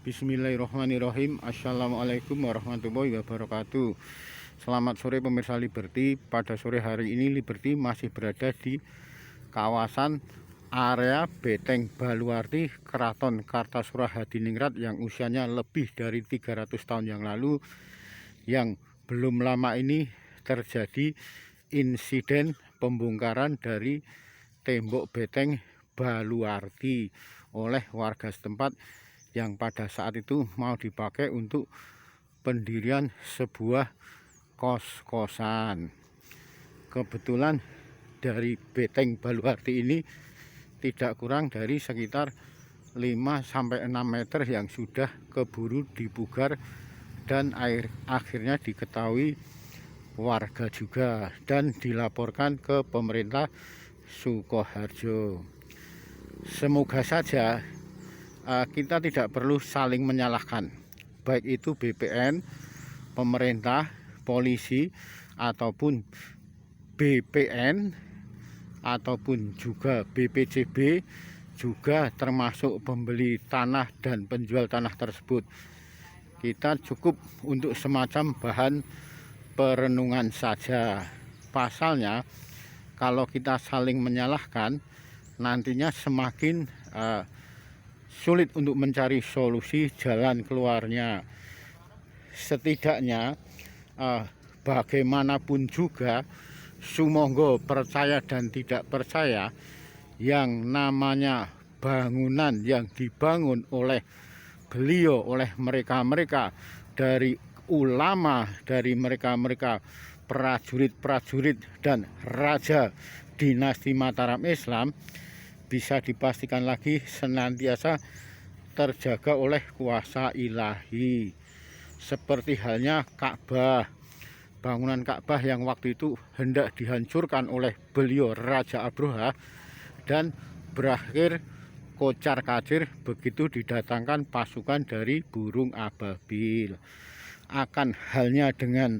Bismillahirrahmanirrahim. Assalamualaikum warahmatullahi wabarakatuh. Selamat sore pemirsa Liberty. Pada sore hari ini Liberty masih berada di kawasan area Beteng Baluarti, Keraton Kartasura Hadiningrat yang usianya lebih dari 300 tahun yang lalu, yang belum lama ini terjadi insiden pembongkaran dari tembok Beteng Baluarti oleh warga setempat yang pada saat itu mau dipakai untuk pendirian sebuah kos-kosan. Kebetulan dari Beteng Baluarti ini tidak kurang dari sekitar 5-6 meter yang sudah keburu dipugar dan akhirnya diketahui warga juga dan dilaporkan ke pemerintah Sukoharjo. Semoga saja kita tidak perlu saling menyalahkan, baik itu BPN, pemerintah, polisi, ataupun BPN, ataupun juga BPCB, juga termasuk pembeli tanah dan penjual tanah tersebut. Kita cukup untuk semacam bahan perenungan saja. Pasalnya, kalau kita saling menyalahkan, nantinya semakin sulit untuk mencari solusi jalan keluarnya. Setidaknya bagaimanapun juga, sumonggo percaya dan tidak percaya, yang namanya bangunan yang dibangun oleh beliau, oleh mereka-mereka dari ulama, dari mereka-mereka prajurit-prajurit dan raja dinasti Mataram Islam, bisa dipastikan lagi senantiasa terjaga oleh kuasa ilahi. Seperti halnya Ka'bah, bangunan Ka'bah yang waktu itu hendak dihancurkan oleh beliau Raja Abroha dan berakhir kocar kacir begitu didatangkan pasukan dari burung ababil. Akan halnya dengan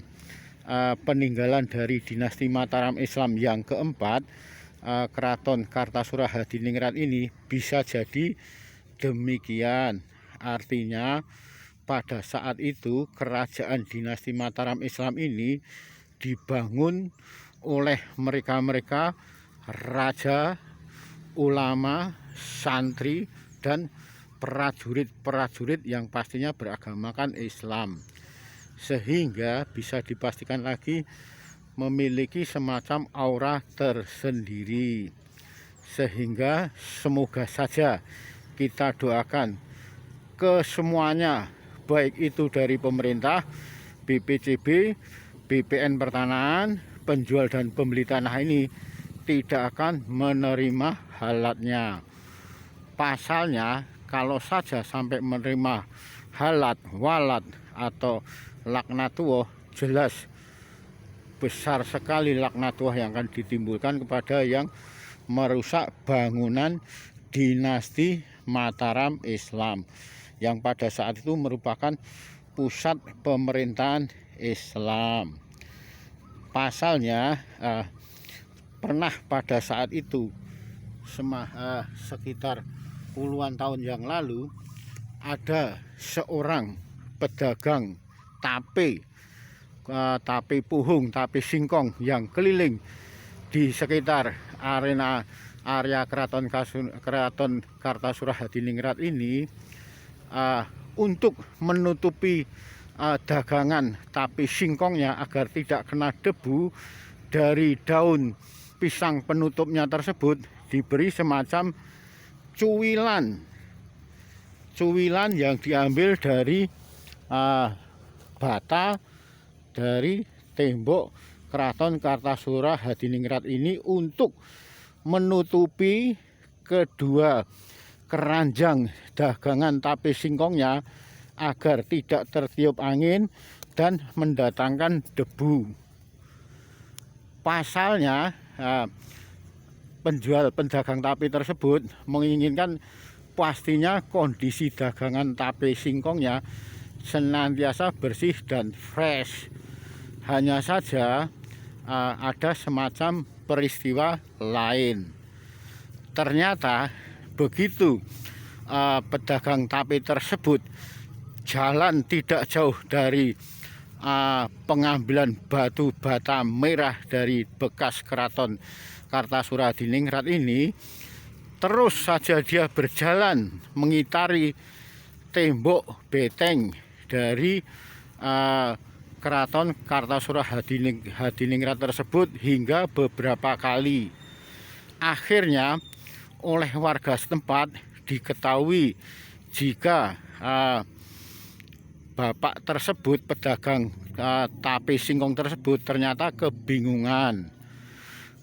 peninggalan dari dinasti Mataram Islam yang keempat, Keraton Kartasura Hadiningrat ini bisa jadi demikian. Artinya pada saat itu kerajaan dinasti Mataram Islam ini dibangun oleh mereka-mereka raja, ulama, santri, dan prajurit-prajurit yang pastinya beragamakan Islam, sehingga bisa dipastikan lagi memiliki semacam aura tersendiri. Sehingga semoga saja kita doakan ke semuanya, baik itu dari pemerintah, BPCB, BPN Pertanahan, penjual dan pembeli tanah ini tidak akan menerima halatnya. Pasalnya, kalau saja sampai menerima halat, walat, atau laknatullah, jelas besar sekali laknatullah yang akan ditimbulkan kepada yang merusak bangunan dinasti Mataram Islam, yang pada saat itu merupakan pusat pemerintahan Islam. Pasalnya pernah pada saat itu sekitar puluhan tahun yang lalu ada seorang pedagang tape puhung, tape singkong yang keliling di sekitar area Keraton Kartasura Hadiningrat ini untuk menutupi dagangan tape singkongnya agar tidak kena debu dari daun pisang penutupnya tersebut, diberi semacam cuwilan yang diambil dari bata dari tembok Keraton Kartasura Hadiningrat ini untuk menutupi kedua keranjang dagangan tape singkongnya agar tidak tertiup angin dan mendatangkan debu. Pasalnya pedagang tape tersebut menginginkan pastinya kondisi dagangan tape singkongnya senantiasa bersih dan fresh. Hanya saja ada semacam peristiwa lain. Ternyata begitu pedagang tape tersebut jalan tidak jauh dari pengambilan batu bata merah dari bekas keraton Kartasura Hadiningrat ini. Terus saja dia berjalan mengitari tembok beteng dari keraton Kartasura Hadiningrat tersebut hingga beberapa kali. Akhirnya oleh warga setempat diketahui jika bapak tersebut, pedagang tape singkong tersebut, ternyata kebingungan.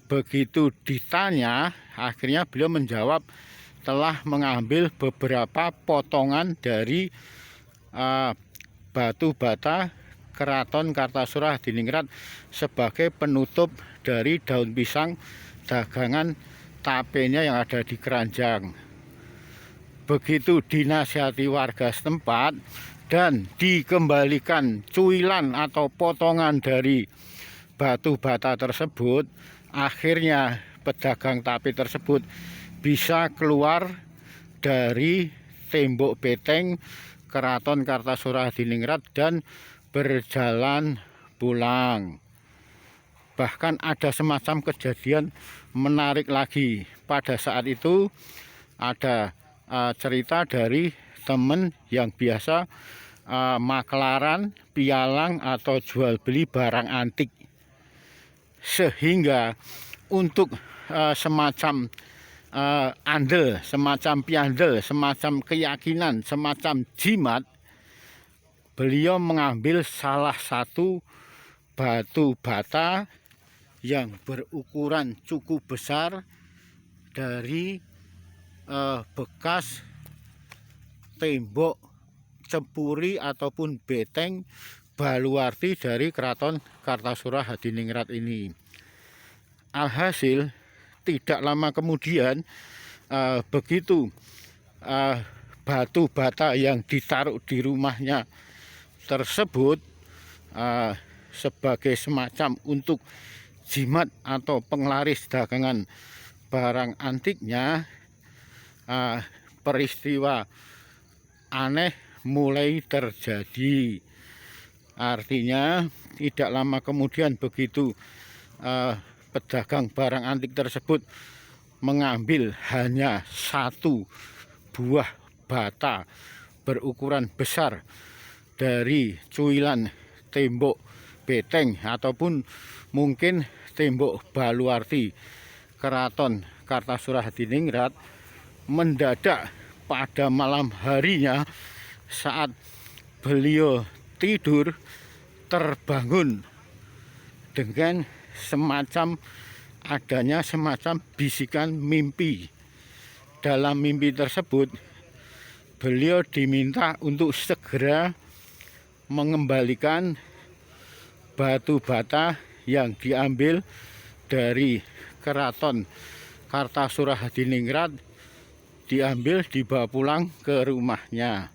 Begitu ditanya, akhirnya beliau menjawab telah mengambil beberapa potongan dari batu bata keraton Kartasura Hadiningrat sebagai penutup dari daun pisang dagangan tapenya yang ada di keranjang. Begitu dinasihati warga setempat dan dikembalikan cuilan atau potongan dari batu bata tersebut, akhirnya pedagang tape tersebut bisa keluar dari tembok beteng keraton Kartasura Hadiningrat dan berjalan pulang. Bahkan ada semacam kejadian menarik lagi. Pada saat itu ada cerita dari teman yang biasa maklaran, pialang atau jual beli barang antik. Sehingga untuk semacam andel, semacam piandel, semacam keyakinan, semacam jimat, beliau mengambil salah satu batu bata yang berukuran cukup besar dari bekas tembok cepuri ataupun beteng baluarti dari keraton Kartasura Hadiningrat ini. Alhasil tidak lama kemudian begitu batu bata yang ditaruh di rumahnya tersebut sebagai semacam untuk jimat atau penglaris dagangan barang antiknya, peristiwa aneh mulai terjadi. Artinya tidak lama kemudian begitu pedagang barang antik tersebut mengambil hanya satu buah bata berukuran besar dari cuilan tembok beteng ataupun mungkin tembok baluarti keraton Kartasura Hadiningrat, mendadak pada malam harinya saat beliau tidur terbangun dengan adanya semacam bisikan mimpi. Dalam mimpi tersebut beliau diminta untuk segera mengembalikan batu bata yang diambil dari keraton Kartasura Hadiningrat, diambil dibawa pulang ke rumahnya.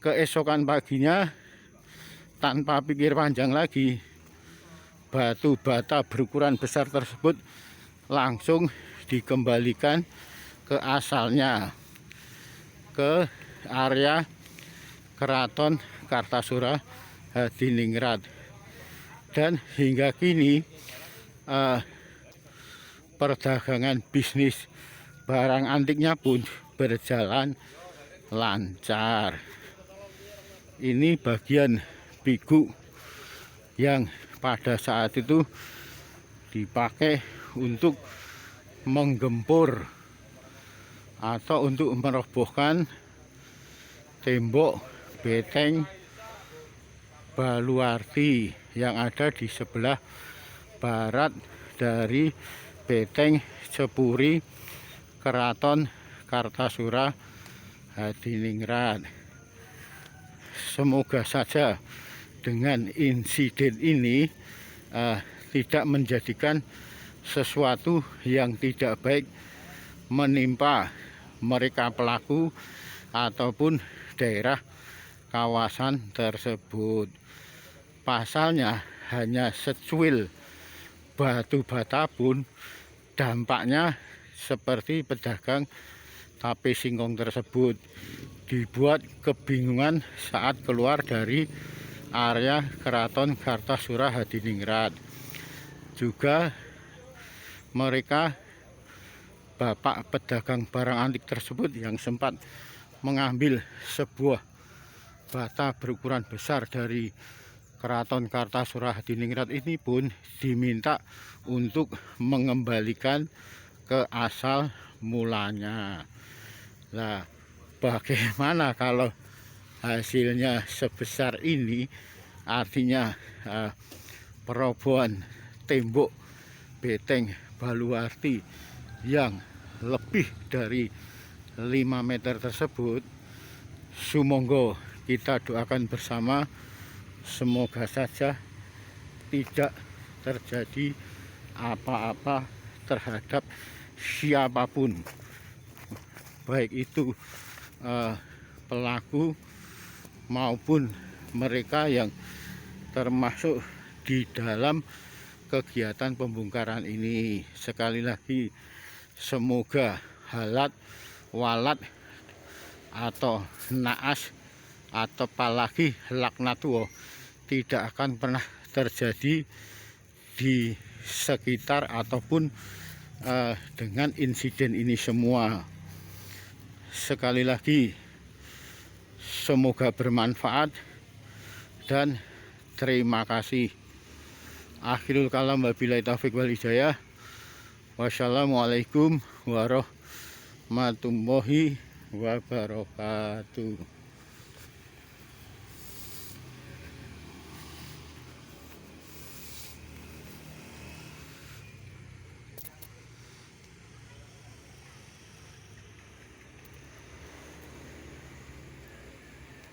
Keesokan paginya, tanpa pikir panjang lagi, batu bata berukuran besar tersebut langsung dikembalikan ke asalnya, ke area keraton Kartasura Hadiningrat. Dan hingga kini perdagangan bisnis barang antiknya pun berjalan lancar. Ini bagian bigu yang pada saat itu dipakai untuk menggempur atau untuk merobohkan tembok beteng baluarti yang ada di sebelah barat dari beteng cepuri keraton Kartasura Hadiningrat. Semoga saja dengan insiden ini tidak menjadikan sesuatu yang tidak baik menimpa mereka pelaku ataupun daerah kawasan tersebut. Pasalnya hanya secuil batu bata pun dampaknya seperti pedagang Tapi singkong tersebut dibuat kebingungan saat keluar dari area Keraton Kartasura Hadiningrat. Juga mereka bapak pedagang barang antik tersebut yang sempat mengambil sebuah bata berukuran besar dari Keraton Kartasura Hadiningrat ini pun diminta untuk mengembalikan ke asal mulanya. Nah, bagaimana kalau hasilnya sebesar ini? Artinya perobohan tembok Beteng Baluarti yang lebih dari 5 meter tersebut. Sumangga kita doakan bersama, semoga saja tidak terjadi apa-apa terhadap siapapun, baik itu pelaku maupun mereka yang termasuk di dalam kegiatan pembongkaran ini. Sekali lagi, semoga halat, walat, atau naas, atau apalagi laknatullah tidak akan pernah terjadi di sekitar ataupun dengan insiden ini semua. Sekali lagi, semoga bermanfaat dan terima kasih. Akhirul kalam, wabillahi taufiq wal hidayah. Wassalamualaikum warahmatullahi wabarakatuh.